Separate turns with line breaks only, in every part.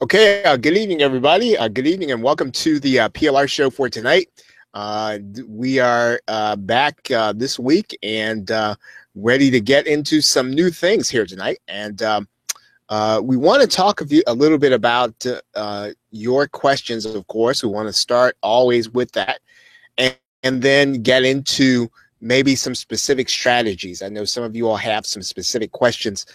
Okay, good evening, everybody. Good evening, and welcome to the PLR show for tonight. We are back this week and ready to get into some new things here tonight. And we want to talk a little bit about your questions, of course. We want to start always with that and, and then get into maybe some specific strategies. I know some of you all have some specific questions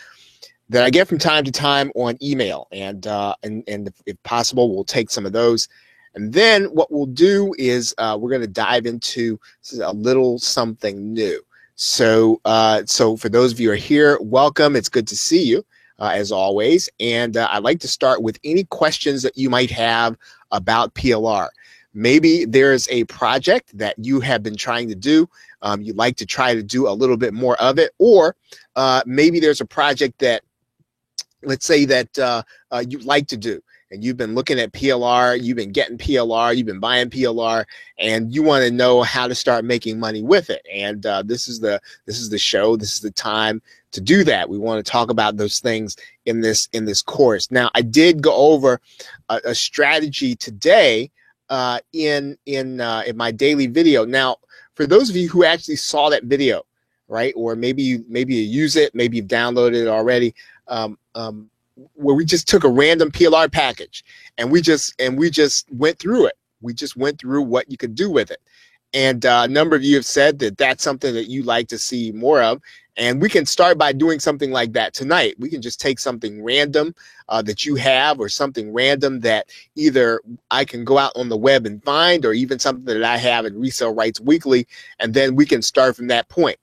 that I get from time to time on email, and if possible, we'll take some of those. And then what we'll do is we're going to dive into a little something new. So for those of you who are here, welcome. It's good to see you, as always. And I'd like to start with any questions that you might have about PLR. Maybe there's a project that you have been trying to do. You'd like to try to do a little bit more of it, or maybe there's a project that, let's say that you'd like to do, and you've been looking at PLR, you've been getting PLR, you've been buying PLR, and you want to know how to start making money with it. And this is the show. This is the time to do that. We want to talk about those things in this course. Now, I did go over a strategy today in my daily video. Now, for those of you who actually saw that video, right, or maybe you use it, maybe you've downloaded it already. Where we just took a random PLR package and we just went through it. We just went through what you could do with it. And a number of you have said that that's something that you like to see more of. And we can start by doing something like that tonight. We can just take something random that you have, or something random that either I can go out on the web and find, or even something that I have in Resale Rights Weekly, and then we can start from that point.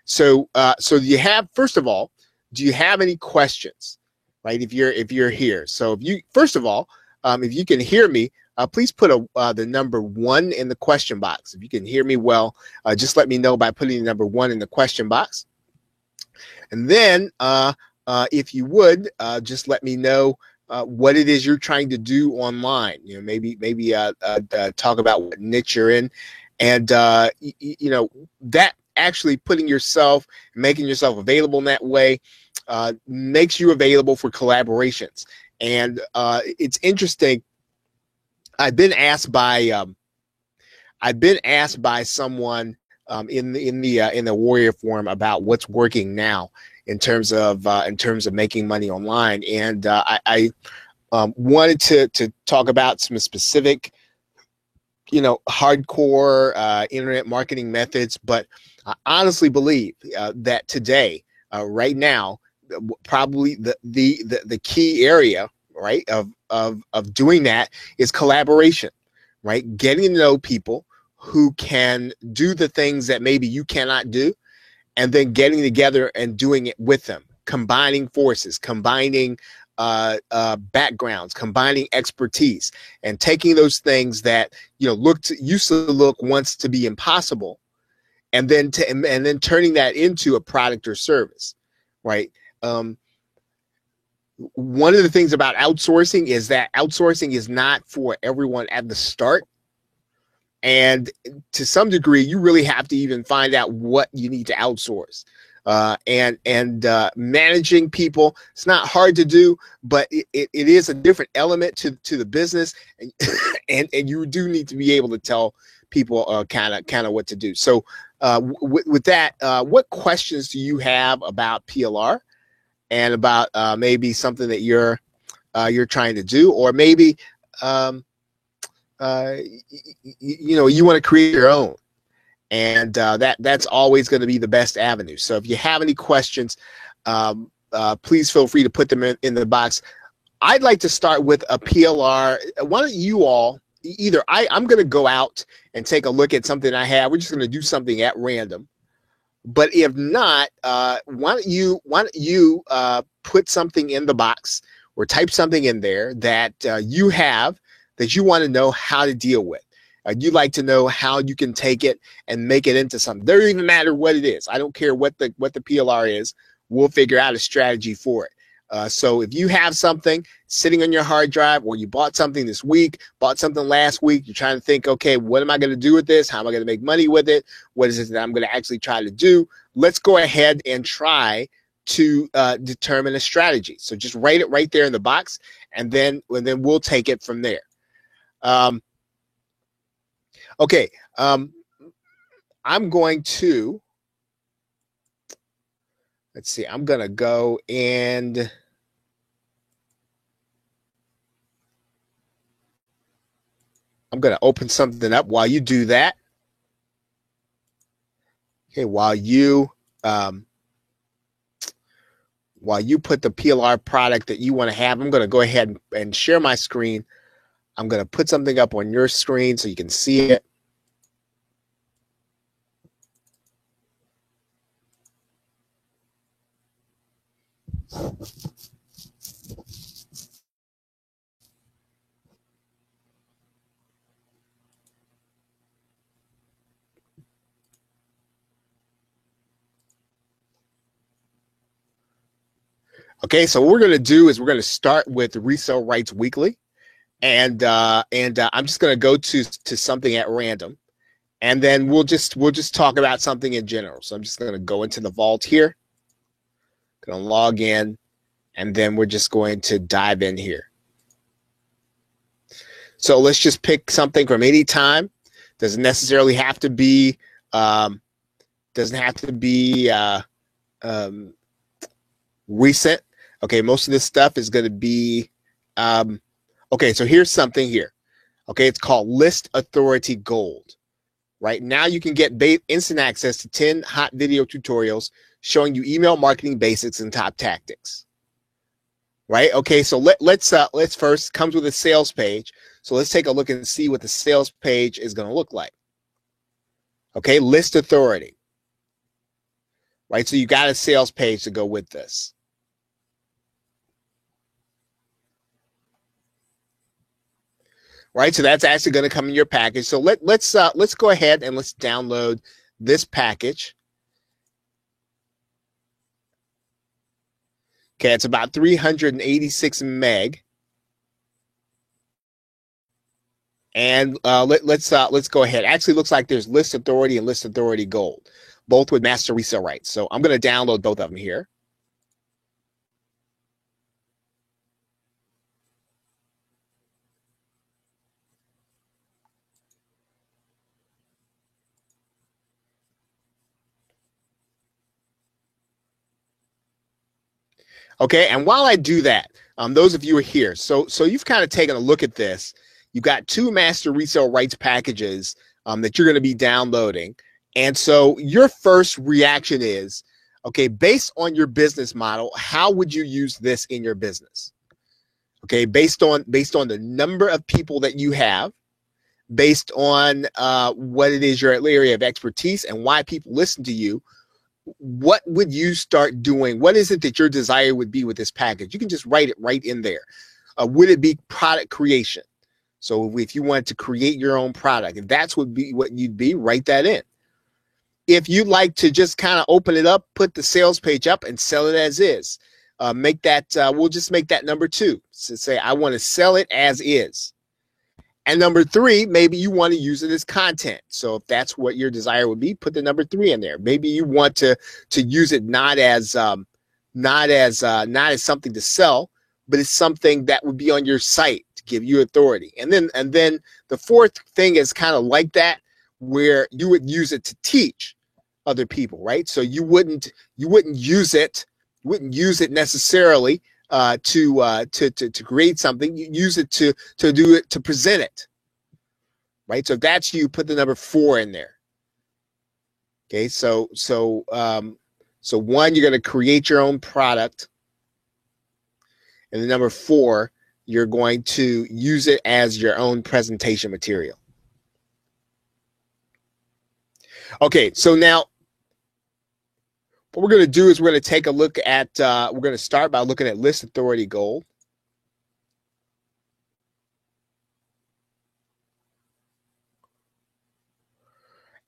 So you have, first of all, do you have any questions, right? If you're here. So if you, first of all, if you can hear me, please put the number 1 in the question box. If you can hear me well, just let me know by putting the number 1 in the question box. And then if you would, just let me know what it is you're trying to do online. You know, maybe talk about what niche you're in, and you know, that actually making yourself available in that way makes you available for collaborations. And it's interesting. I've been asked by someone in the Warrior Forum about what's working now in terms of making money online, and I wanted to talk about some specific, hardcore internet marketing methods. But I honestly believe that today, right now, probably the key area, right, of doing that is collaboration, right? Getting to know people who can do the things that maybe you cannot do, and then getting together and doing it with them, combining forces, combining backgrounds, combining expertise, and taking those things that used to look once to be impossible, and then turning that into a product or service, right? One of the things about outsourcing is that outsourcing is not for everyone at the start. And to some degree, you really have to even find out what you need to outsource. And managing people, it's not hard to do, but it is a different element to the business. And you do need to be able to tell people kind of what to do. So with that, what questions do you have about PLR, and about maybe something that you're trying to do, or maybe you want to create your own, and that's always going to be the best avenue. So if you have any questions, please feel free to put them in the box. I'd like to start with a PLR. Why don't you all, either I'm going to go out and take a look at something I have. We're just going to do something at random. But if not, why don't you put something in the box, or type something in there that you have that you want to know how to deal with. You'd like to know how you can take it and make it into something. Doesn't even matter what it is. I don't care what the PLR is. We'll figure out a strategy for it. So if you have something sitting on your hard drive, or you bought something this week, bought something last week, you're trying to think, okay, what am I going to do with this? How am I going to make money with it? What is it that I'm going to actually try to do? Let's go ahead and try to determine a strategy. So just write it right there in the box, and then we'll take it from there. Okay, I'm going to, let's see, I'm going to go and I'm going to open something up while you do that. Okay, while you put the PLR product that you want to have, I'm going to go ahead and share my screen. I'm going to put something up on your screen so you can see it. Okay, so what we're going to do is we're going to start with Resale Rights Weekly, and I'm just going to go to something at random, and then we'll just talk about something in general. So I'm just going to go into the vault here, going to log in, and then we're just going to dive in here. So let's just pick something from any time. Doesn't necessarily have to be recent. Okay, most of this stuff is going to be okay. So here's something here. Okay, it's called List Authority Gold. Right now, you can get instant access to 10 hot video tutorials showing you email marketing basics and top tactics. Right? Okay, so let's first, comes with a sales page. So let's take a look and see what the sales page is going to look like. Okay, List Authority. Right? So you got a sales page to go with this. Right, so that's actually going to come in your package. So let's go ahead and let's download this package. Okay, it's about 386 meg, and let's go ahead. Actually, looks like there's List Authority and List Authority Gold, both with master resale rights. So I'm going to download both of them here. Okay, and while I do that, those of you who are here, so you've kind of taken a look at this. You've got 2 master resale rights packages that you're going to be downloading. And so your first reaction is, okay, based on your business model, how would you use this in your business? Okay, based on the number of people that you have, based on what it is your area of expertise and why people listen to you, what would you start doing? What is it that your desire would be with this package? You can just write it right in there. Would it be product creation? So if you wanted to create your own product, if that's what you'd be, write that in. If you'd like to just kind of open it up, put the sales page up and sell it as is, make that, we'll just make that number 2. So say, I want to sell it as is. And number 3, maybe you want to use it as content. So if that's what your desire would be, put the number 3 in there. Maybe you want to use it not as something to sell, but it's something that would be on your site to give you authority. And then the 4th thing is kind of like that, where you would use it to teach other people, right? So you wouldn't use it necessarily to create something. You use it to do it, to present it, right? So if that's you, put the number 4 in there. Okay, so 1, you're going to create your own product, and the number 4, you're going to use it as your own presentation material. Okay, so now what we're going to do is we're going to take a look at, we're going to start by looking at List Authority Gold.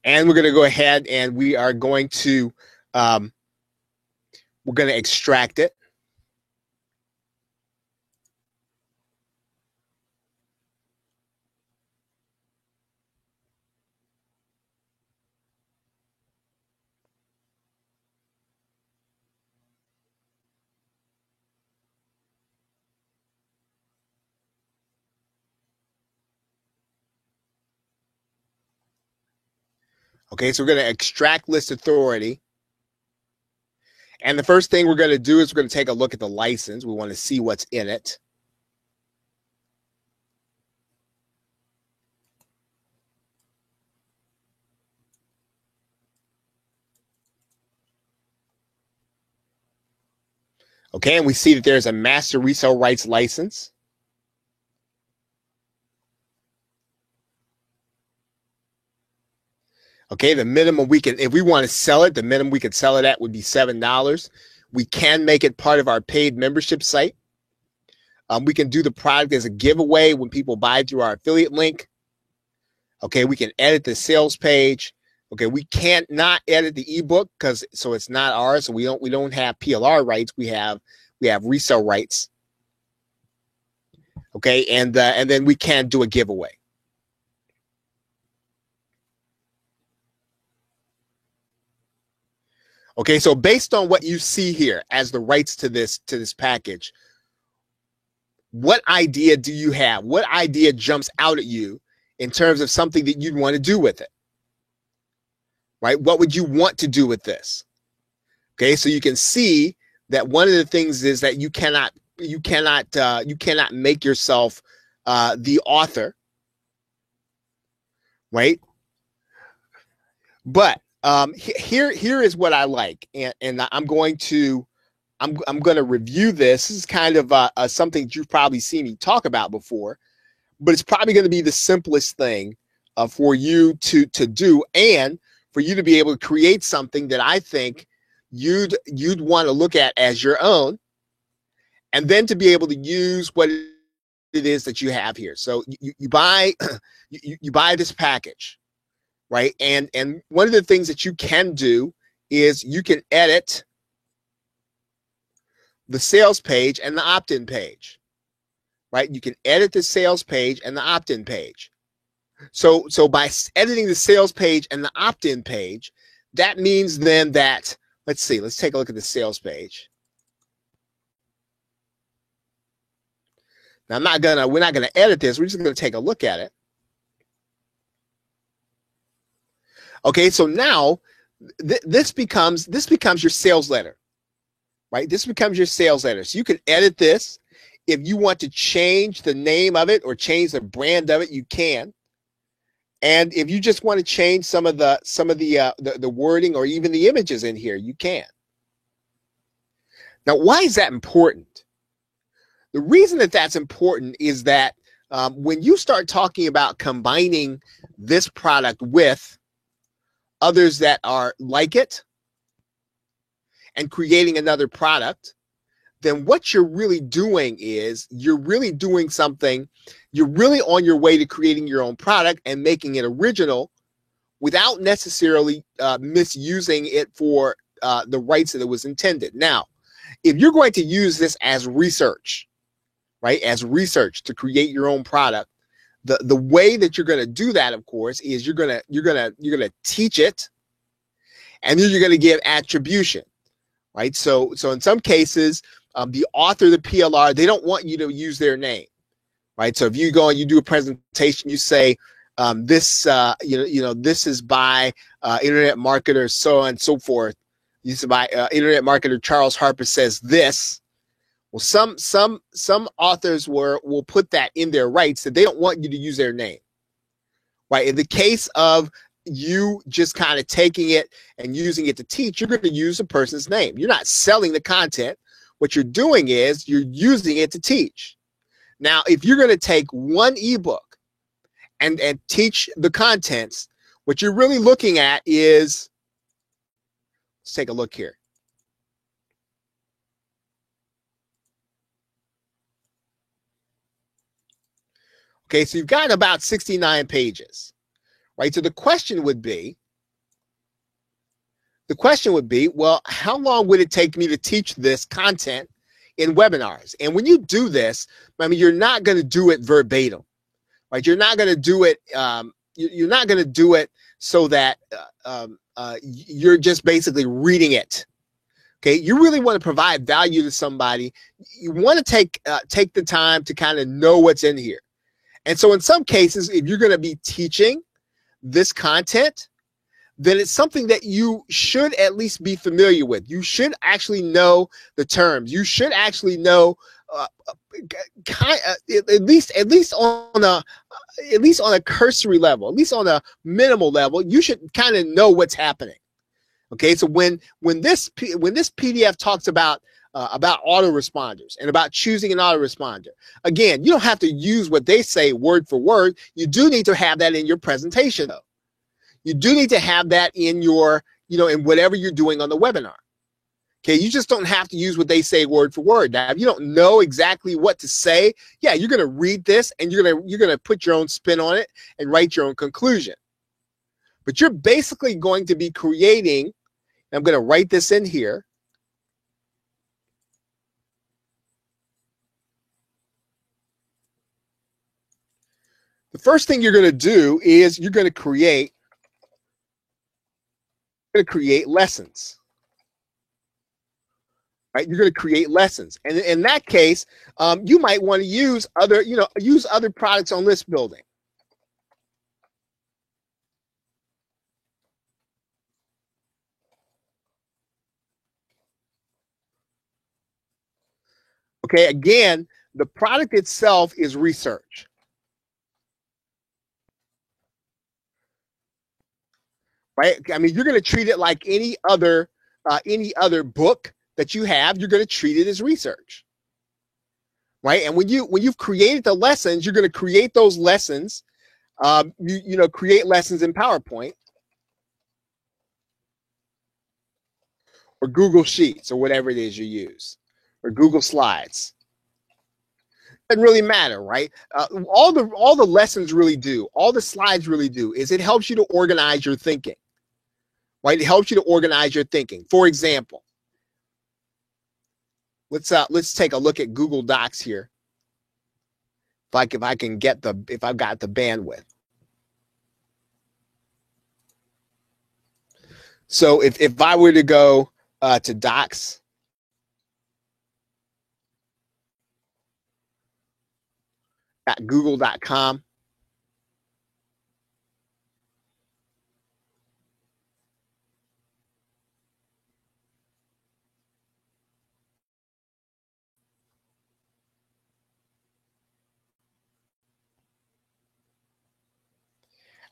And we're going to go ahead and we are going to, we're going to extract it. Okay, so we're going to extract list authority. And the first thing we're going to do is we're going to take a look at the license. We want to see what's in it. Okay, and we see that there's a master resale rights license. Okay, the minimum we can, if we want to sell it, the minimum we could sell it at would be $7. We can make it part of our paid membership site. We can do the product as a giveaway when people buy through our affiliate link. Okay, we can edit the sales page. Okay, we can't not edit the ebook because so it's not ours. So we don't have PLR rights. We have resale rights. Okay, and then we can do a giveaway. Okay, so based on what you see here as the rights to this package, what idea do you have? What idea jumps out at you in terms of something that you'd want to do with it? Right? What would you want to do with this? Okay, so you can see that one of the things is that you cannot make yourself the author, right? But here is what I like, and I'm going to review this. This is kind of something you've probably seen me talk about before, but it's probably going to be the simplest thing for you to do, and for you to be able to create something that I think you'd want to look at as your own, and then to be able to use what it is that you have here. So you buy you buy this package. Right. And one of the things that you can do is you can edit the sales page and the opt-in page. Right. You can edit the sales page and the opt-in page. So by editing the sales page and the opt-in page, that means then that, let's take a look at the sales page. Now we're not gonna edit this. We're just gonna take a look at it. Okay, so now this becomes your sales letter, right? This becomes your sales letter. So you can edit this. If you want to change the name of it or change the brand of it, you can. And if you just want to change some of the wording or even the images in here, you can. Now, why is that important? The reason that that's important is that when you start talking about combining this product with others that are like it and creating another product, then what you're really doing is you're really doing something. You're really on your way to creating your own product and making it original without necessarily misusing it for the rights that it was intended. Now, if you're going to use this as research, right, as research to create your own product, the way that you're going to do that, of course, is you're going to teach it, and then you're going to give attribution, right? So in some cases, the author of the PLR, they don't want you to use their name, right? So if you go and you do a presentation, you say this is by internet marketer so on and so forth. This is by internet marketer Charles Harper says this. Well, some authors will put that in their rights that they don't want you to use their name, right? In the case of you just kind of taking it and using it to teach, you're going to use a person's name. You're not selling the content. What you're doing is you're using it to teach. Now, if you're going to take one ebook and teach the contents, what you're really looking at is, let's take a look here. Okay, so you've got about 69 pages, right? So the question would be, well, how long would it take me to teach this content in webinars? And when you do this, I mean, you're not going to do it verbatim, right? You're not going to do it. You're not going to do it so that you're just basically reading it. Okay, you really want to provide value to somebody. You want to take the time to kind of know what's in here. And so in some cases, if you're going to be teaching this content, then it's something that you should at least be familiar with. You should actually know the terms. You should actually know at least on a cursory level, at least on a minimal level, you should kind of know what's happening. Okay, so when this PDF talks about autoresponders and about choosing an autoresponder, again, you don't have to use what they say word for word. You do need to have that in your presentation, though. You do need to have that in your, in whatever you're doing on the webinar. Okay, you just don't have to use what they say word for word. Now, if you don't know exactly what to say, yeah, you're going to read this and you're going to put your own spin on it and write your own conclusion. But you're basically going to be creating, I'm going to write this in here. The first thing you're going to do is you're going to create lessons. Right? You're going to create lessons. And in that case, you might want to use other products on list building. Okay, again, the product itself is research. Right? I mean, you're going to treat it like any other book that you have. You're going to treat it as research. Right? And when you've created the lessons, you're going to create those lessons. Create lessons in PowerPoint or Google Sheets or whatever it is you use, or Google Slides. Doesn't really matter, right? All the lessons really do, all the slides really do, is it helps you to organize your thinking. Right? It helps you to organize your thinking. For example, let's take a look at Google Docs here. If I've got the bandwidth. So if I were to go to Docs, at google.com.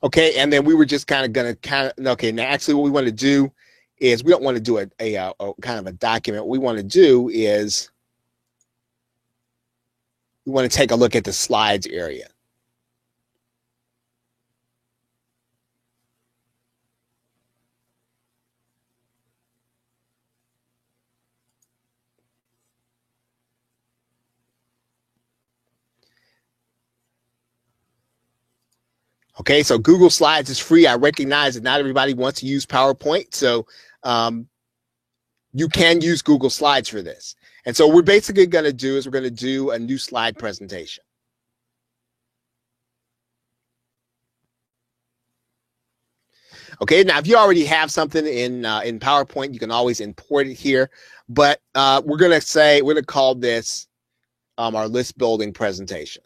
Okay, and then we were just kind of okay. Now, actually, what we want to do is we don't want to do a kind of a document. What we want to do is we want to take a look at the slides area. Okay, so Google Slides is free. I recognize that not everybody wants to use PowerPoint, so you can use Google Slides for this. And so what we're basically going to do is we're going to do a new slide presentation. Okay, now if you already have something in PowerPoint, you can always import it here. But we're going to call this our list building presentation.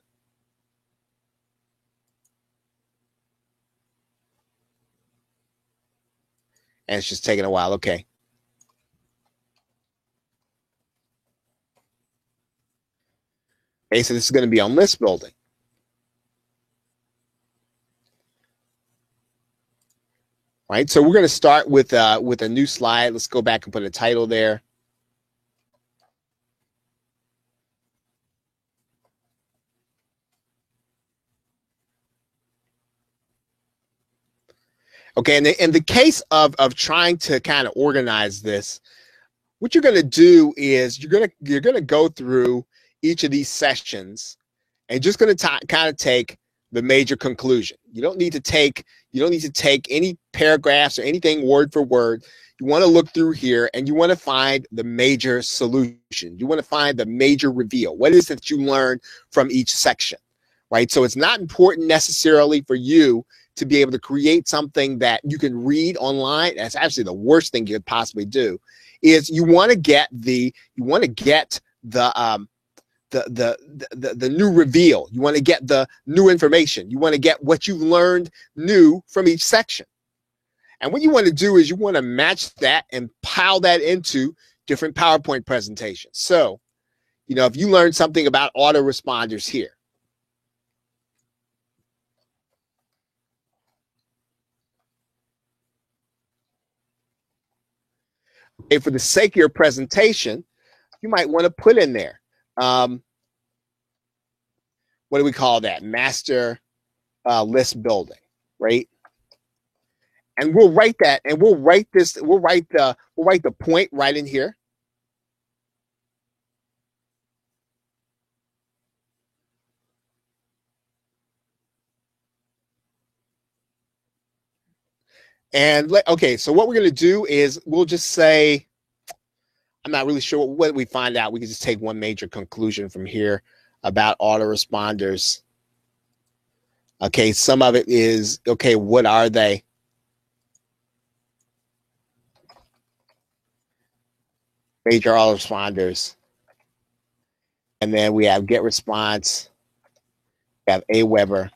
And it's just taking a while. Okay. Okay, so this is going to be on list building. Right, so we're going to start with a new slide. Let's go back and put a title there. Okay, and in the case of trying to kind of organize this, what you're going to do is you're going to go through each of these sessions and just going to kind of take the major conclusion. You don't need to take any paragraphs or anything word for word. You want to look through here and you want to find the major solution. You want to find the major reveal. What is it that you learn from each section, right? So it's not important necessarily for you to be able to create something that you can read online. That's actually the worst thing you could possibly do. Is you want to get the new reveal. You want to get the new information. You want to get what you've learned new from each section. And what you want to do is you want to match that and pile that into different PowerPoint presentations. So, if you learn something about autoresponders here, okay, for the sake of your presentation, you might want to put in there, what do we call that? Master list building, right? And we'll write that, and we'll write the point right in here. And okay, so what we're going to do is we'll just say, I'm not really sure what we find out. We can just take one major conclusion from here about autoresponders. Okay, some of it is, okay, what are they? Major autoresponders. And then we have GetResponse, we have Aweber,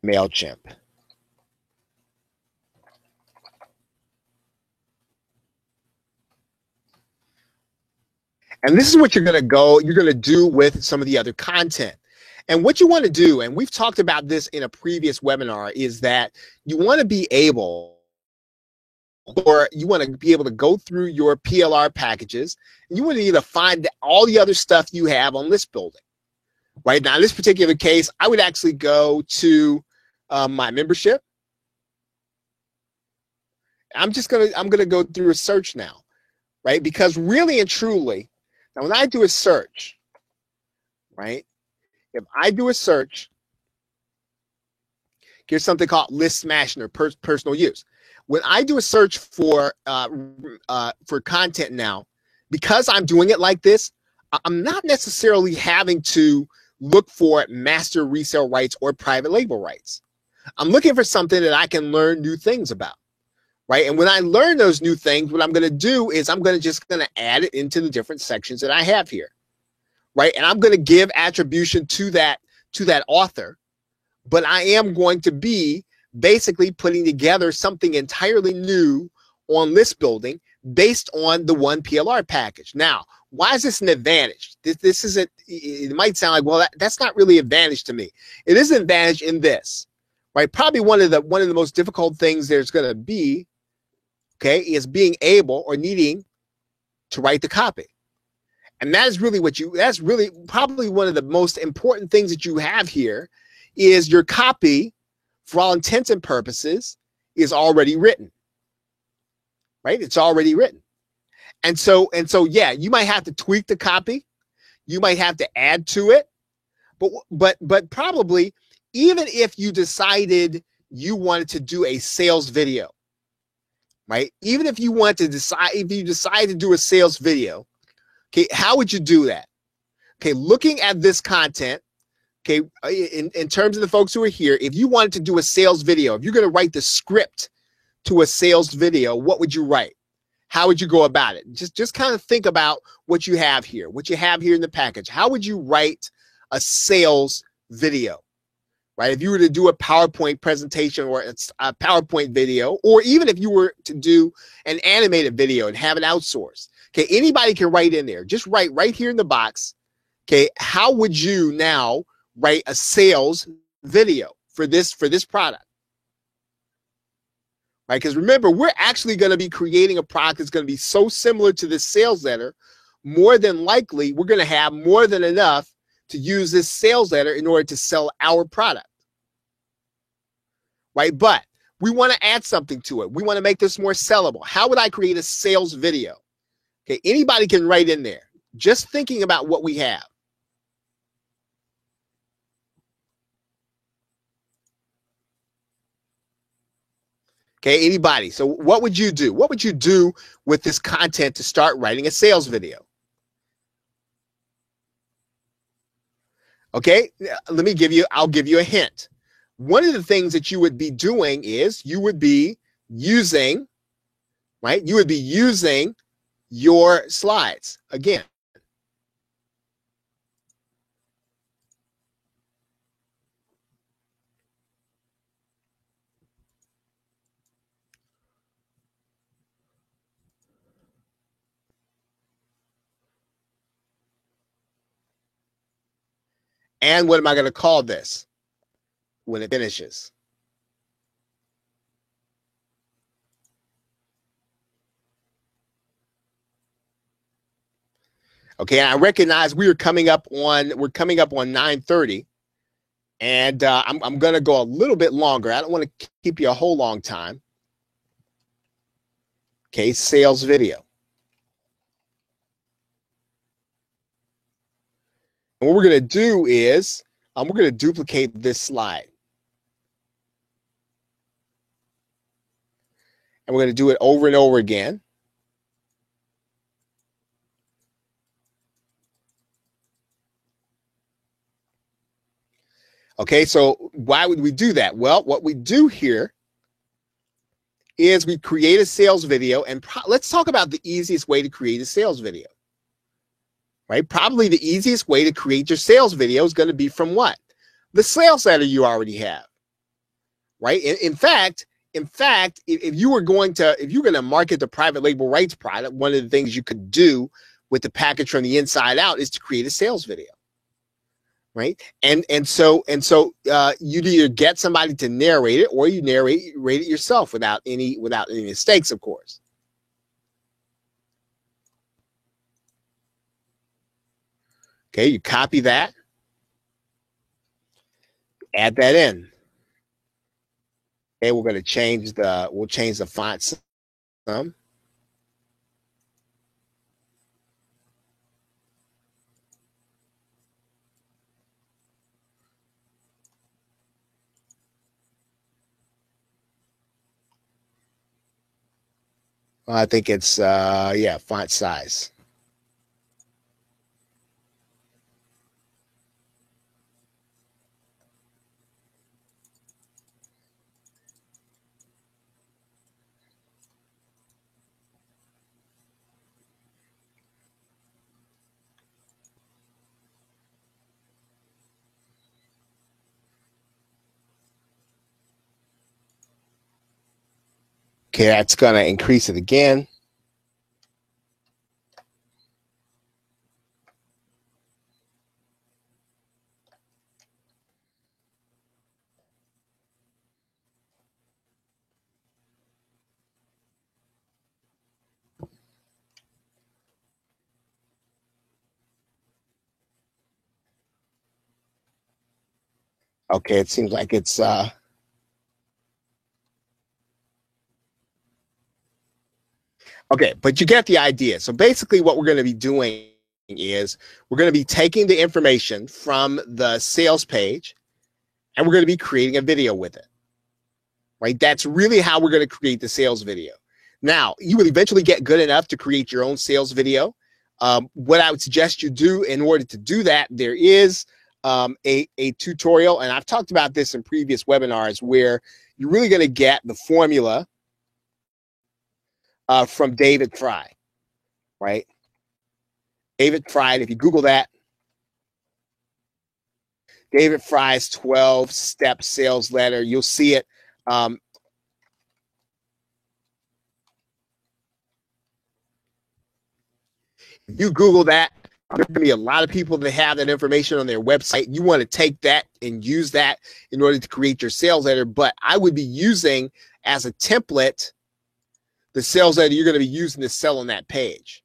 MailChimp. And this is what you're going to do with some of the other content. And what you want to do, and we've talked about this in a previous webinar, is that you want to be able, or you want to be able to go through your PLR packages, and you want to either find all the other stuff you have on list building. Right now, in this particular case, I would actually go to my membership. I'm gonna go through a search now, right? Because really and truly, now when I do a search, right? If I do a search, here's something called list smashing or personal use. When I do a search for content now, because I'm doing it like this, I'm not necessarily having to look for master resale rights or private label rights. I'm looking for something that I can learn new things about, right? And when I learn those new things, what I'm going to do is I'm just going to add it into the different sections that I have here, right? And I'm going to give attribution to that author, but I am going to be basically putting together something entirely new on list building based on the one PLR package. Now, why is this an advantage? This isn't, it might sound like, well, that's not really an advantage to me. It is an advantage in this, right? Probably one of the most difficult things there's going to be, okay, is being able or needing to write the copy. And that is really that's really probably one of the most important things that you have here is your copy, for all intents and purposes, is already written, right? It's already written. And so, yeah, you might have to tweak the copy. You might have to add to it. But probably, even if you decided you wanted to do a sales video, right? Even if you decide to do a sales video, okay, how would you do that? Okay, looking at this content, okay, in terms of the folks who are here, if you wanted to do a sales video, if you're going to write the script to a sales video, what would you write? How would you go about it? Just kind of think about what you have here in the package. How would you write a sales video, right? If you were to do a PowerPoint presentation or a PowerPoint video, or even if you were to do an animated video and have it outsourced, okay, anybody can write in there. Just write right here in the box, okay, how would you now write a sales video for this product? Right? Because remember, we're actually going to be creating a product that's going to be so similar to this sales letter, more than likely, we're going to have more than enough to use this sales letter in order to sell our product. Right? But we want to add something to it. We want to make this more sellable. How would I create a sales video? Okay, anybody can write in there. Just thinking about what we have. Okay, anybody. So what would you do? What would you do with this content to start writing a sales video? Okay, I'll give you a hint. One of the things that you would be doing is you would be using, right? You would be using your slides again. And what am I going to call this when it finishes? Okay, I recognize we're coming up on 9:30, and I'm going to go a little bit longer. I don't want to keep you a whole long time. Okay, sales video. And what we're going to do is we're going to duplicate this slide. And we're going to do it over and over again. Okay, so why would we do that? Well, what we do here is we create a sales video, and let's talk about the easiest way to create a sales video. Right? Probably the easiest way to create your sales video is going to be from what? The sales letter you already have. Right? In fact, if you're going to market the private label rights product, one of the things you could do with the package from the inside out is to create a sales video. Right. And so you either get somebody to narrate it, or you narrate it yourself without any mistakes, of course. Okay, you copy that, add that in. Okay, we're going to change the font some. I think it's font size. Okay, that's going to increase it again. Okay, it seems like it's okay, but you get the idea. So basically what we're going to be doing is we're going to be taking the information from the sales page, and we're going to be creating a video with it. Right? That's really how we're going to create the sales video. Now, you will eventually get good enough to create your own sales video. What I would suggest you do in order to do that, there is a tutorial, and I've talked about this in previous webinars, where you're really going to get the formula from David Fry, right? David Fry, if you Google that, David Fry's 12-step sales letter, you'll see it. If you Google that, there's going to be a lot of people that have that information on their website. You want to take that and use that in order to create your sales letter. But I would be using as a template the sales letter you're going to be using to sell on that page,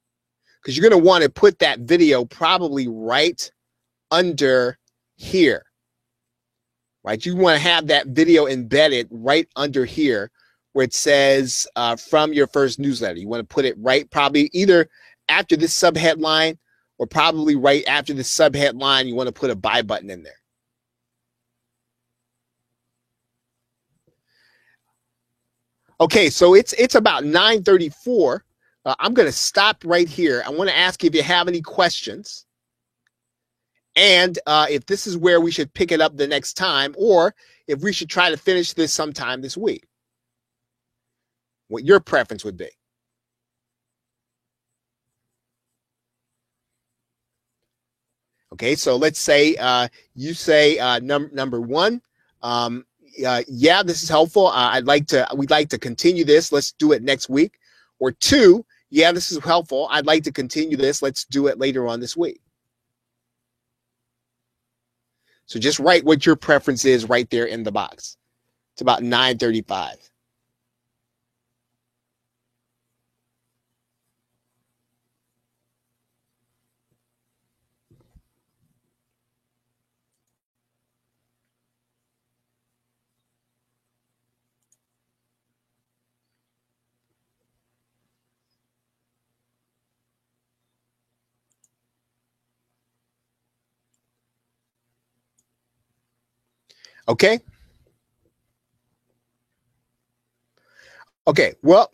because you're going to want to put that video probably right under here. Right? You want to have that video embedded right under here where it says from your first newsletter. You want to put it right probably either after this subheadline, or probably right after the subheadline, you want to put a buy button in there. Okay, so it's about 9:34. I'm going to stop right here. I want to ask you if you have any questions, and if this is where we should pick it up the next time, or if we should try to finish this sometime this week. What your preference would be. Okay, so let's say you say number one, yeah, this is helpful. We'd like to continue this. Let's do it next week. Or two, yeah, this is helpful. I'd like to continue this. Let's do it later on this week. So just write what your preference is right there in the box. It's about 9:35. Okay. Okay. Well,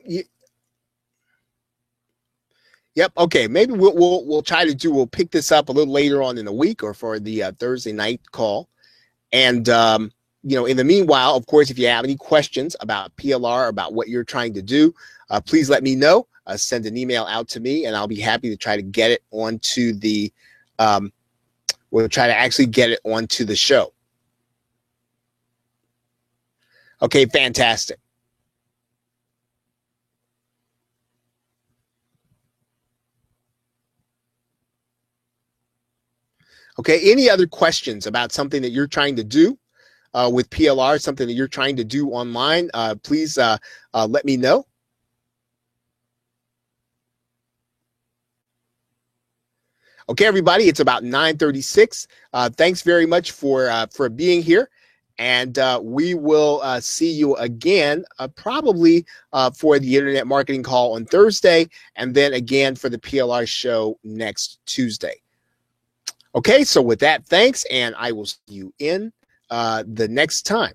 yep. Okay. Maybe we'll try to we'll pick this up a little later on in the week or for the Thursday night call. And in the meanwhile, of course, if you have any questions about PLR, about what you're trying to do, please let me know. Send an email out to me, and I'll be happy to try to get it onto the. We'll try to actually get it onto the show. Okay, fantastic. Okay, any other questions about something that you're trying to do with PLR, something that you're trying to do online? Please let me know. Okay, everybody, it's about 9:36. Thanks very much for being here. And we will see you again probably for the Internet Marketing Call on Thursday, and then again for the PLR show next Tuesday. Okay, so with that, thanks, and I will see you in the next time.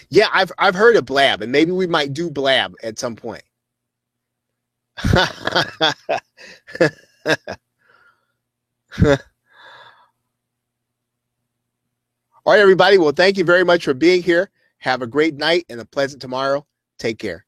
Yeah, I've heard of Blab, and maybe we might do Blab at some point. All right, everybody. Well, thank you very much for being here. Have a great night and a pleasant tomorrow. Take care.